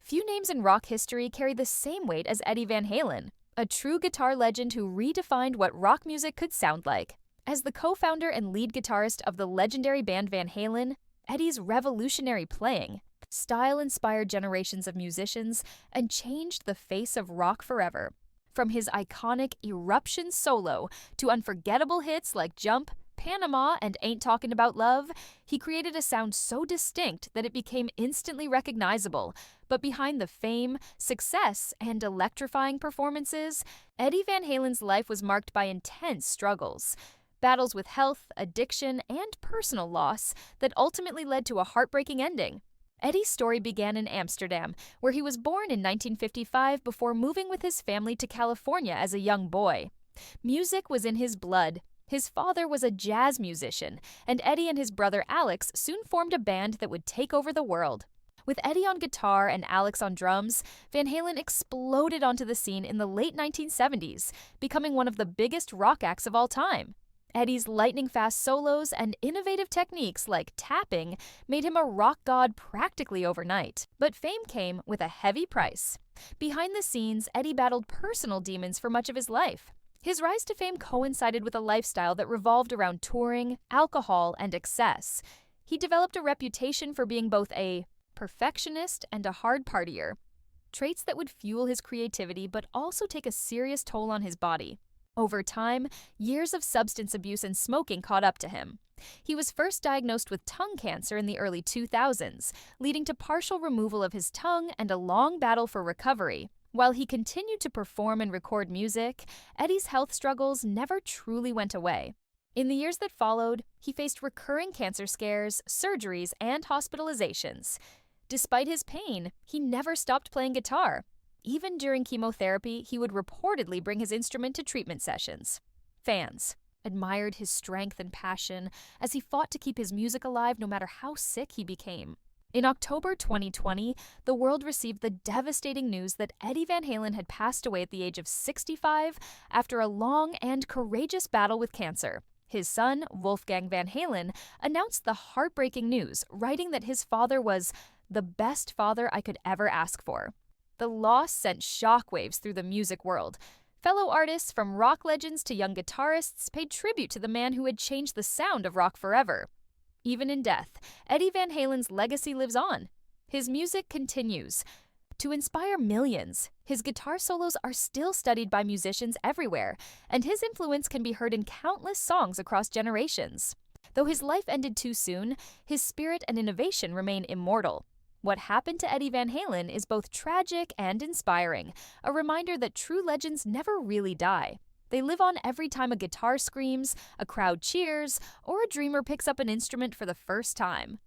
Few names in rock history carry the same weight as Eddie Van Halen, a true guitar legend who redefined what rock music could sound like. As the co-founder and lead guitarist of the legendary band Van Halen, Eddie's revolutionary playing style inspired generations of musicians and changed the face of rock forever. From his iconic Eruption solo to unforgettable hits like Jump, Panama, and Ain't Talkin' About Love, he created a sound so distinct that it became instantly recognizable. But behind the fame, success, and electrifying performances, Eddie Van Halen's life was marked by intense struggles. Battles with health, addiction, and personal loss that ultimately led to a heartbreaking ending. Eddie's story began in Amsterdam, where he was born in 1955 before moving with his family to California as a young boy. Music was in his blood. His father was a jazz musician, and Eddie and his brother Alex soon formed a band that would take over the world. With Eddie on guitar and Alex on drums, Van Halen exploded onto the scene in the late 1970s, becoming one of the biggest rock acts of all time. Eddie's lightning-fast solos and innovative techniques like tapping made him a rock god practically overnight. But fame came with a heavy price. Behind the scenes, Eddie battled personal demons for much of his life. His rise to fame coincided with a lifestyle that revolved around touring, alcohol, and excess. He developed a reputation for being both a perfectionist and a hard partier, traits that would fuel his creativity but also take a serious toll on his body. Over time, years of substance abuse and smoking caught up to him. He was first diagnosed with tongue cancer in the early 2000s, leading to partial removal of his tongue and a long battle for recovery. While he continued to perform and record music, Eddie's health struggles never truly went away. In the years that followed, he faced recurring cancer scares, surgeries, and hospitalizations. Despite his pain, he never stopped playing guitar. Even during chemotherapy, he would reportedly bring his instrument to treatment sessions. Fans admired his strength and passion as he fought to keep his music alive no matter how sick he became. In October 2020, the world received the devastating news that Eddie Van Halen had passed away at the age of 65 after a long and courageous battle with cancer. His son, Wolfgang Van Halen, announced the heartbreaking news, writing that his father was the best father I could ever ask for. The loss sent shockwaves through the music world. Fellow artists, from rock legends to young guitarists, paid tribute to the man who had changed the sound of rock forever. Even in death, Eddie Van Halen's legacy lives on. His music continues to inspire millions. His guitar solos are still studied by musicians everywhere, and his influence can be heard in countless songs across generations. Though his life ended too soon, his spirit and innovation remain immortal. What happened to Eddie Van Halen is both tragic and inspiring, a reminder that true legends never really die. They live on every time a guitar screams, a crowd cheers, or a dreamer picks up an instrument for the first time.